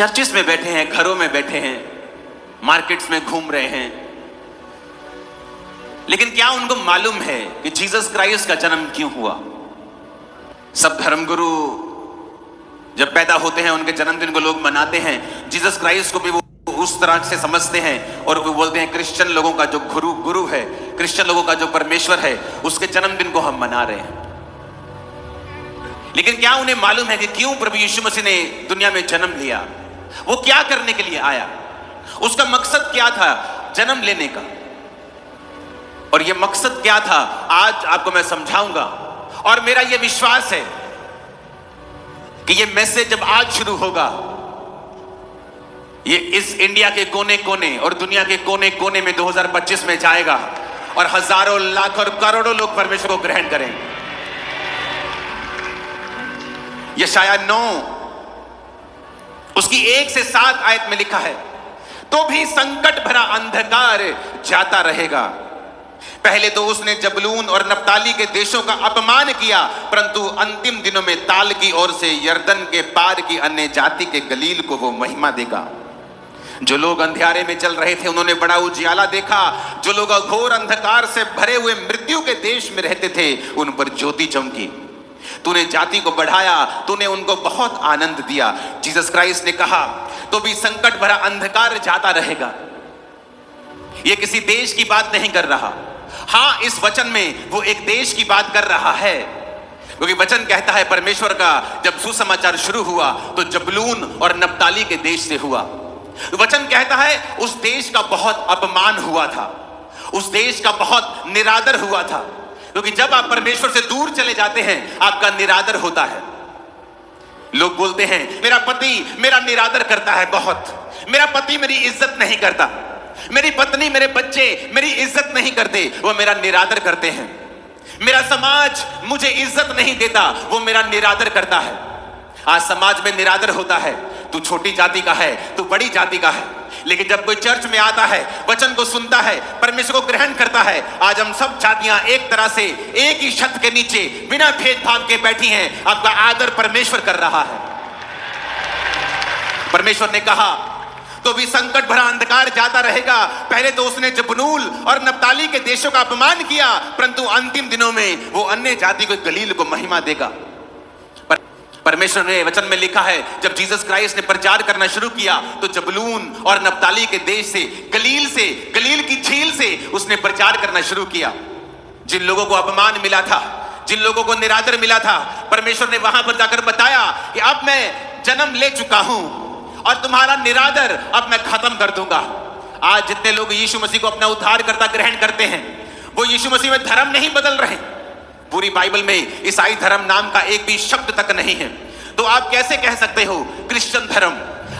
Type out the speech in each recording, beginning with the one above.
Churches में बैठे हैं, घरों में बैठे हैं, मार्केट्स में घूम रहे हैं, लेकिन क्या उनको मालूम है कि जीसस क्राइस्ट का जन्म क्यों हुआ? सब धर्मगुरु जब पैदा होते हैं उनके जन्मदिन को लोग मनाते हैं। जीसस क्राइस्ट को भी वो उस तरह से समझते हैं और वो बोलते हैं क्रिश्चियन लोगों का जो गुरु है, क्रिश्चियन लोगों का जो परमेश्वर है, उसके जन्मदिन को हम मना रहे हैं। लेकिन क्या उन्हें मालूम है कि क्यों प्रभु यीशु मसीह ने दुनिया में जन्म लिया? वो क्या करने के लिए आया? उसका मकसद क्या था जन्म लेने का? और ये मकसद क्या था आज आपको मैं समझाऊंगा। और मेरा ये विश्वास है कि ये मैसेज जब आज शुरू होगा, ये इस इंडिया के कोने कोने और दुनिया के कोने कोने में 2025 में जाएगा और हजारों, लाखों और करोड़ों लोग परमेश्वर को ग्रहण करेंगे। यशायाह 9 उसकी 1 से 7 आयत में लिखा है, तो भी संकट भरा अंधकार जाता रहेगा। पहले तो उसने जबलून और नप्ताली के देशों का अपमान किया, परंतु अंतिम दिनों में ताल की ओर से यरदन के पार की अन्य जाति के गलील को वो महिमा देगा। जो लोग अंधियारे में चल रहे थे उन्होंने बड़ा उजियाला देखा। जो लोग घोर अंधकार से भरे हुए मृत्यु के देश में रहते थे उन पर ज्योति चमकी। तूने जाति को बढ़ाया, तूने उनको बहुत आनंद दिया। जीसस क्राइस्ट ने कहा, तो भी संकट भरा अंधकार जाता रहेगा। यह किसी देश की बात नहीं कर रहा। हाँ, इस वचन में वो एक देश की बात कर रहा है, क्योंकि वचन कहता है परमेश्वर का जब सुसमाचार शुरू हुआ तो जबलून और नप्ताली के देश से हुआ। वचन कहता है उस देश का बहुत अपमान हुआ था, उस देश का बहुत निरादर हुआ था, क्योंकि जब आप परमेश्वर से दूर चले जाते हैं आपका निरादर होता है। लोग बोलते हैं मेरा पति मेरा निरादर करता है बहुत, मेरा पति मेरी इज्जत नहीं करता, मेरी पत्नी मेरे बच्चे मेरी इज्जत नहीं करते, वो मेरा निरादर करते हैं, मेरा समाज मुझे इज्जत नहीं देता, वो मेरा निरादर करता है। आज समाज में निरादर होता है, तू छोटी जाति का है, तू बड़ी जाति का है, लेकिन जब कोई चर्च में आता है, वचन को सुनता है, परमेश्वर को ग्रहण करता है, आज हम सब जातियां एक तरह से एक ही छत के नीचे बिना भेदभाव के बैठी हैं। आपका आदर परमेश्वर कर रहा है। परमेश्वर ने कहा, तो भी संकट भरा अंधकार जाता रहेगा। पहले तो उसने जबूलून और नप्ताली के देशों का अपमान किया, परंतु अंतिम दिनों में वो अन्य जाति को गलील को महिमा देगा। परमेश्वर ने वचन में लिखा है, जब जीसस क्राइस्ट ने प्रचार करना शुरू किया तो जबूलून और नप्ताली के देश से, गलील की झील से उसने प्रचार करना शुरू किया। जिन लोगों को अपमान मिला था, जिन लोगों को निरादर मिला था, परमेश्वर ने वहां पर जाकर बताया कि अब मैं जन्म ले चुका हूं और तुम्हारा निरादर अब मैं खत्म कर दूंगा। आज जितने लोग यीशु मसीह को अपना उद्धारकर्ता ग्रहण करते हैं, वो यीशु मसीह में धर्म नहीं बदल रहे। पूरी बाइबल में ईसाई धर्म नाम का एक भी शब्द तक नहीं है। तो आप कैसे कह सकते हो क्रिश्चियन धर्म?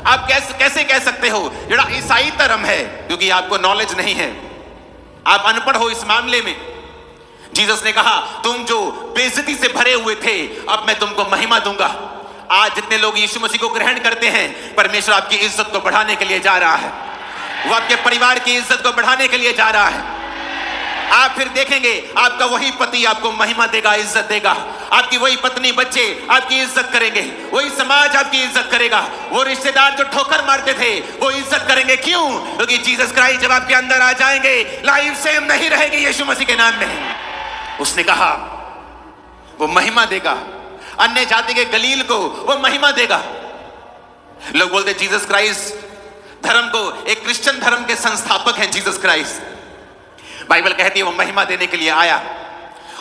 आप कैसे कह सकते हो जड़ा ईसाई धर्म है? क्योंकि आपको नॉलेज नहीं है, आप अनपढ़ हो इस मामले में। जीसस ने कहा, तुम जो बेइज्जती से भरे हुए थे, अब मैं तुमको महिमा दूंगा। आज जितने लोग यीशु मसीह को ग्रहण करते हैं, परमेश्वर आपकी इज्जत को बढ़ाने के लिए जा रहा है। वो आपके परिवार की इज्जत को बढ़ाने के लिए जा रहा है। आप फिर देखेंगे आपका वही पति आपको महिमा देगा, इज्जत देगा। आपकी वही पत्नी, बच्चे आपकी इज्जत करेंगे, वही समाज आपकी इज्जत करेगा। वो रिश्तेदार जो ठोकर मारते थे वो इज्जत करेंगे। क्यों? क्योंकि जीसस क्राइस्ट जब आपके अंदर आ जाएंगे, लाइफ सेम नहीं रहेगी यीशु मसीह के नाम में। उसने कहा वो महिमा देगा, अन्य जाति के गलील को वो महिमा देगा। लोग बोलते जीसस क्राइस्ट धर्म को, एक क्रिश्चियन धर्म के संस्थापक हैं जीसस क्राइस्ट। बाइबल कहती है वो महिमा देने के लिए आया।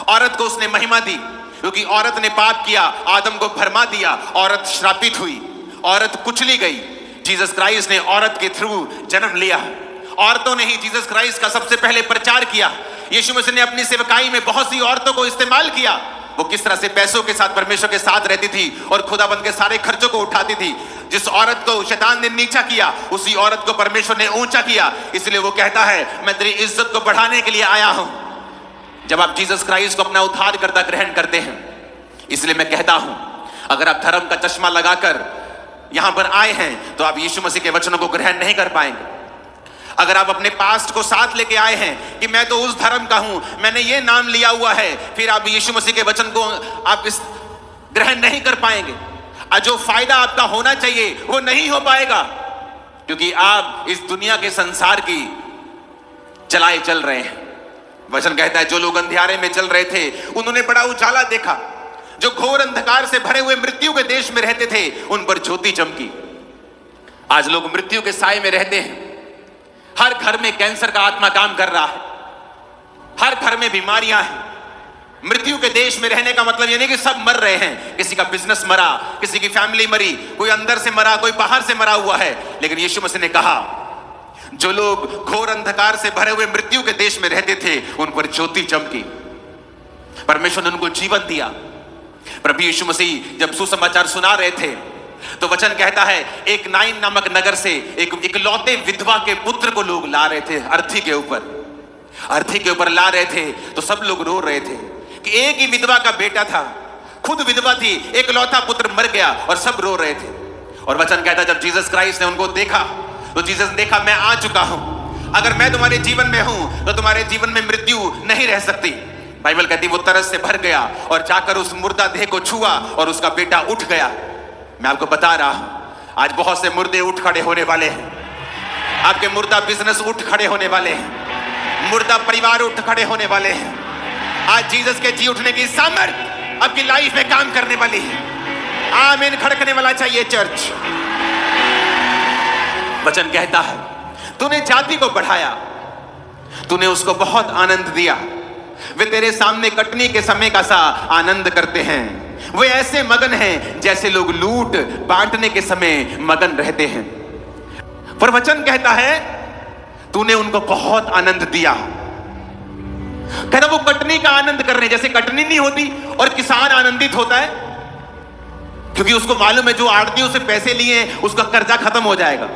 औरत को उसने महिमा दी, क्योंकि औरत ने पाप किया, आदम को भरमा दिया, औरत श्रापित हुई, औरत कुचली गई। जीसस क्राइस्ट ने औरत के थ्रू जन्म लिया। औरतों ने ही जीसस क्राइस्ट का सबसे पहले प्रचार किया। यीशु मसीह ने अपनी सेवकाई में बहुत सी औरतों को इस्तेमाल किया। वो किस तरह से पैसों के साथ परमेश्वर के साथ रहती थी और खुदाबंद के सारे खर्चों को उठाती थी। जिस औरत को शैतान ने नीचा किया, उसी औरत को परमेश्वर ने ऊंचा किया। इसलिए वो कहता है मैं तेरी इज्जत को बढ़ाने के लिए आया हूं। जब आप जीसस क्राइस्ट को अपना उद्धारकर्ता ग्रहण करते हैं, इसलिए मैं कहता हूं, अगर आप धर्म का चश्मा लगाकर यहां पर आए हैं तो आप यीशु मसीह के वचनों को ग्रहण नहीं कर पाएंगे। अगर आप अपने पास्ट को साथ लेके आए हैं कि मैं तो उस धर्म का हूं, मैंने ये नाम लिया हुआ है, फिर आप यीशु मसीह के वचन को आप इस ग्रहण नहीं कर पाएंगे। और जो फायदा आपका होना चाहिए वो नहीं हो पाएगा, क्योंकि आप इस दुनिया के संसार की चलाए चल रहे हैं। वचन कहता है जो लोग अंधियारे में चल रहे थे उन्होंने बड़ा उजाला देखा, जो घोर अंधकार से भरे हुए मृत्यु के देश में रहते थे उन पर ज्योति चमकी। आज लोग मृत्यु के साए में रहते हैं। हर घर में कैंसर का आत्मा काम कर रहा है, हर घर में बीमारियां हैं। मृत्यु के देश में रहने का मतलब ये नहीं कि सब मर रहे हैं, किसी का बिजनेस मरा, किसी की फैमिली मरी, कोई अंदर से मरा, कोई बाहर से मरा हुआ है। लेकिन यीशु मसीह ने कहा जो लोग घोर अंधकार से भरे हुए मृत्यु के देश में रहते थे उन पर ज्योति चमकी। परमेश्वर ने उनको जीवन दिया। प्रभु यीशु मसीह जब सुसमाचार सुना रहे थे तो वचन कहता है एक नाइन नामक नगर से एक इकलौते विधवा के पुत्र को लोग ला रहे थे, अर्थी के ऊपर ला रहे थे। तो सब लोग रो रहे थे कि एक ही विधवा का बेटा था, खुद विधवा थी, एक लौता पुत्र मर गया, और सब रो रहे थे। और वचन कहता जब जीसस क्राइस्ट ने उनको देखा तो जीसस ने देखा मैं आ चुका हूं, अगर मैं तुम्हारे जीवन में हूं तो तुम्हारे जीवन में मृत्यु नहीं रह सकती। बाइबल कहती वो तरस से भर गया और जाकर उस मुर्दा देह को छुआ और उसका बेटा उठ गया। मैं आपको बता रहा हूं आज बहुत से मुर्दे उठ खड़े होने वाले हैं, आपके मुर्दा बिजनेस उठ खड़े होने वाले हैं, मुर्दा परिवार उठ खड़े होने वाले हैं। आज जीसस के जी उठने की सामर्थ आपकी लाइफ में काम करने वाली है। आमीन खड़कने वाला चाहिए चर्च। वचन कहता है तूने जाति को बढ़ाया, तूने उसको बहुत आनंद दिया। वे तेरे सामने कटनी के समय का सा आनंद करते हैं, वे ऐसे मगन हैं जैसे लोग लूट बांटने के समय मगन रहते हैं। पर वचन कहता है तूने उनको बहुत आनंद दिया। कहता वो कटनी का आनंद कर रहे हैं, जैसे कटनी नहीं होती और किसान आनंदित होता है क्योंकि उसको मालूम है जो आड़ती से पैसे लिए उसका कर्जा खत्म हो जाएगा।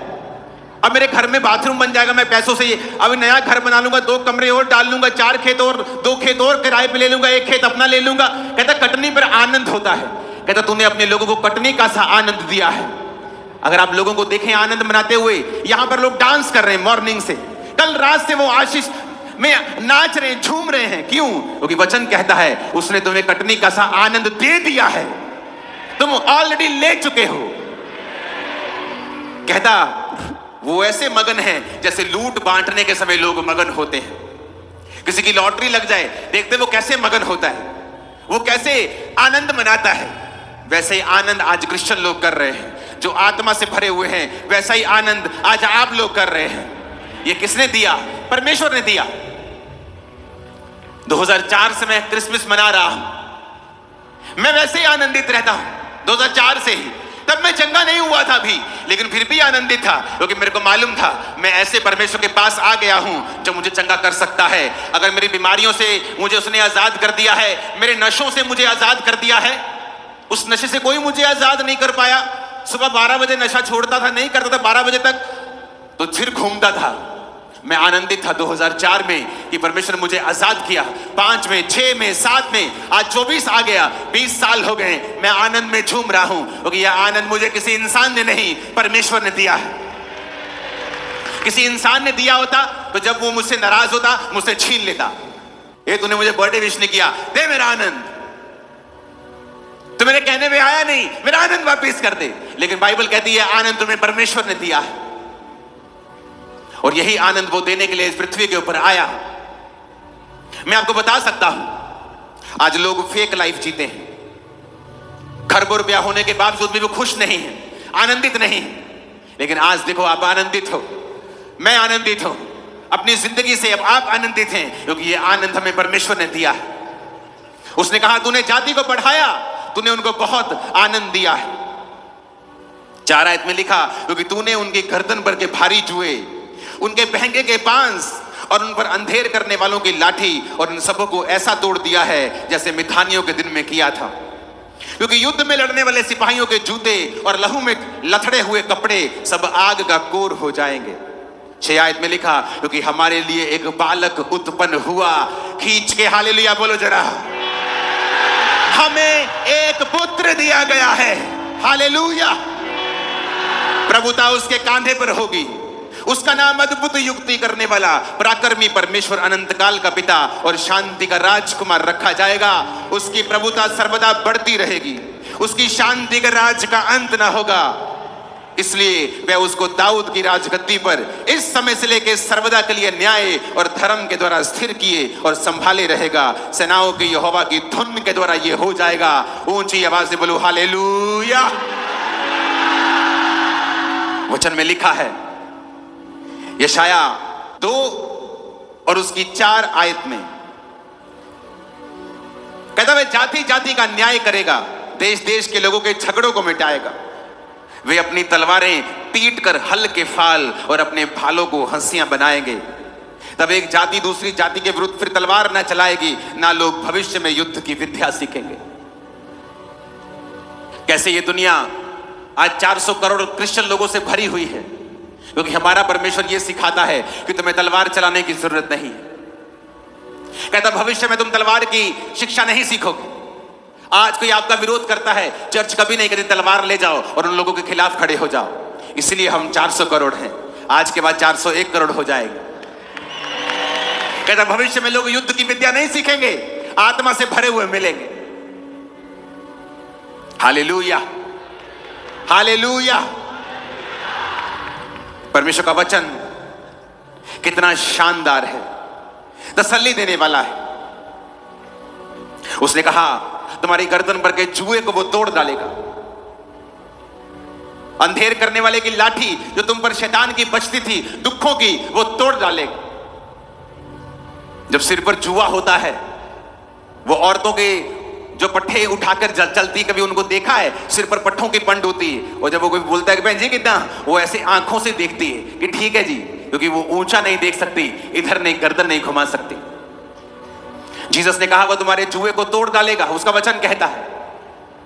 अब मेरे घर में बाथरूम बन जाएगा, मैं पैसों से अभी नया घर बना लूंगा, 2 कमरे और डाल लूंगा, 4 खेत और 2 खेत और किराए पे ले लूंगा, 1 खेत अपना ले लूंगा। कहता कटनी पर आनंद होता है। कहता तूने अपने लोगों को कटनी का सा आनंद दिया है। अगर आप लोगों को देखें आनंद मनाते हुए, यहां पर लोग डांस कर रहे हैं मॉर्निंग से, कल रात से वो आशीष में नाच रहे हैं, झूम रहे हैं। क्यों? क्योंकि वचन कहता है उसने तुम्हें कटनी का सा आनंद दे दिया है, तुम ऑलरेडी ले चुके हो। कहता वो ऐसे मगन हैं जैसे लूट बांटने के समय लोग मगन होते हैं। किसी की लॉटरी लग जाए, देखते वो कैसे मगन होता है, वो कैसे आनंद मनाता है। वैसे ही आनंद आज क्रिश्चियन लोग कर रहे हैं, जो आत्मा से भरे हुए हैं। वैसा ही आनंद आज आप लोग कर रहे हैं। ये किसने दिया? परमेश्वर ने दिया। 2004 से मैं क्रिसमस मना रहा हूं, मैं वैसे ही आनंदित रहता हूं 2004 से ही। तब मैं चंगा नहीं हुआ था भी, लेकिन फिर भी आनंदित था क्योंकि मेरे को मालूम था मैं ऐसे परमेश्वर के पास आ गया हूं जो मुझे चंगा कर सकता है। अगर मेरी बीमारियों से मुझे उसने आजाद कर दिया है, मेरे नशों से मुझे आजाद कर दिया है, उस नशे से कोई मुझे आजाद नहीं कर पाया। सुबह 12 बजे नशा छोड़ता था, नहीं करता था 12 बजे तक, तो फिर घूमता था। मैं आनंदित था 2004 में कि परमेश्वर ने मुझे आजाद किया। 5 में, 6 में, 7 में, आज 24 आ गया, 20 साल हो गए। मैं आनंद में झूम रहा हूं क्योंकि यह आनंद मुझे किसी इंसान ने नहीं, परमेश्वर ने दिया है। किसी इंसान ने दिया होता तो जब वो मुझसे नाराज होता मुझसे छीन लेता। ये तूने मुझे बर्थडे विश नहीं किया, दे मेरा आनंद, तो मेरे कहने में आया नहीं, मेरा आनंद वापस कर दे। लेकिन बाइबल कहती है आनंद तुम्हें परमेश्वर ने दिया है, और यही आनंद वो देने के लिए इस पृथ्वी के ऊपर आया। मैं आपको बता सकता हूं आज लोग फेक लाइफ जीते हैं, खरबों रुपया होने के बावजूद भी वो खुश नहीं है, आनंदित नहीं है। लेकिन आज देखो आप आनंदित हो, मैं आनंदित हूं अपनी जिंदगी से। अब आप आनंदित हैं क्योंकि ये आनंद हमें परमेश्वर ने दिया है। उसने कहा तूने जाति को बढ़ाया, तूने उनको बहुत आनंद दिया है। 4 आयत में लिखा क्योंकि तूने उनकी गर्दन पर के भारी जुए, उनके बहंगे के पांस और उन पर अंधेर करने वालों की लाठी और इन सबों को ऐसा तोड़ दिया है जैसे मिथानियों के दिन में किया था। क्योंकि युद्ध में लड़ने वाले सिपाहियों के जूते और लहू में लथड़े हुए कपड़े सब आग का कोर हो जाएंगे। 6 आयत में लिखा क्योंकि हमारे लिए एक बालक उत्पन्न हुआ। खींच के हालेलुया बोलो जरा। हमें एक पुत्र दिया गया है, हालेलुया। प्रभुता उसके कांधे पर होगी, उसका नाम अद्भुत युक्ति करने वाला, पराक्रमी परमेश्वर, अनंत काल का पिता और शांति का राजकुमार रखा जाएगा। उसकी प्रभुता सर्वदा बढ़ती रहेगी उसकी शांति का राज का अंत ना होगा। इसलिए वह उसको दाऊद की राजगद्दी पर इस समय से लेकर सर्वदा के लिए न्याय और धर्म के द्वारा स्थिर किए और संभाले रहेगा। सेनाओं के यहोवा की धुन के द्वारा ये हो जाएगा। ऊंची आवाज से बोलो हालेलुया। वचन में लिखा है यशाया 2 और उसकी 4 आयत में, कहता वह जाति जाति का न्याय करेगा, देश देश के लोगों के झगड़ों को मिटाएगा। वे अपनी तलवारें पीट कर हल के फाल और अपने भालों को हंसियां बनाएंगे। तब एक जाति दूसरी जाति के विरुद्ध फिर तलवार न चलाएगी, ना लोग भविष्य में युद्ध की विद्या सीखेंगे। कैसे ये दुनिया आज 400 करोड़ क्रिश्चियन लोगों से भरी हुई है, क्योंकि हमारा परमेश्वर ये सिखाता है कि तुम्हें तलवार चलाने की जरूरत नहीं। कहता भविष्य में तुम तलवार की शिक्षा नहीं सीखोगे। आज कोई आपका विरोध करता है, चर्च कभी नहीं कहती तलवार ले जाओ और उन लोगों के खिलाफ खड़े हो जाओ। इसलिए हम 400 करोड़ हैं, आज के बाद 401 करोड़ हो जाएंगे। कहता भविष्य में लोग युद्ध की विद्या नहीं सीखेंगे, आत्मा से भरे हुए मिलेंगे। Hallelujah, hallelujah. परमेश्वर का वचन कितना शानदार है, तसल्ली देने वाला है। उसने कहा तुम्हारी गर्दन पर के जुए को वो तोड़ डालेगा। अंधेर करने वाले की लाठी जो तुम पर शैतान की बचती थी दुखों की, वो तोड़ डालेगा। जब सिर पर जुआ होता है, वो औरतों के जो पट्टे उठाकर चलती, कभी उनको देखा है? सिर पर पट्टों की पंड होती है, और जब वो कोई बोलता है कि बहन जी कितना, वो ऐसे आंखों से देखती है कि ठीक है जी, क्योंकि वो ऊंचा नहीं देख सकती, इधर नहीं, गर्दन नहीं घुमा सकती। जीसस ने कहा वो तुम्हारे जुए को तोड़ डालेगा। उसका वचन कहता है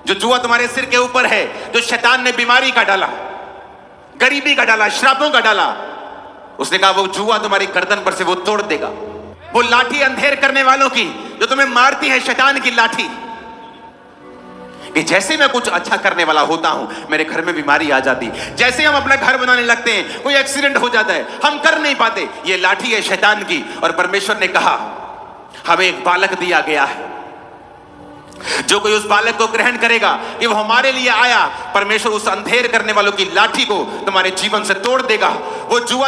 जो जुआ तुम्हारे सिर के ऊपर है, जो शैतान ने बीमारी का डाला, गरीबी का डाला, श्रापों का डाला, उसने कहा वो जुआ तुम्हारी गर्दन पर से वो तोड़ देगा। वो लाठी अंधेर करने वालों की जो तुम्हें मारती है, शैतान की लाठी, कि जैसे मैं कुछ अच्छा करने वाला होता हूं मेरे घर में बीमारी आ जाती। जैसे हम अपना घर बनाने लगते हैं, कोई एक्सीडेंट हो जाता है, हम कर नहीं पाते, ये लाठी है शैतान की। और परमेश्वर ने कहा हमें एक बालक दिया गया है, जो कोई उस बालक को ग्रहण करेगा कि वो हमारे लिए आया, परमेश्वर उस अंधेर करने वालों की लाठी को तुम्हारे जीवन से तोड़ देगा। वो जुआ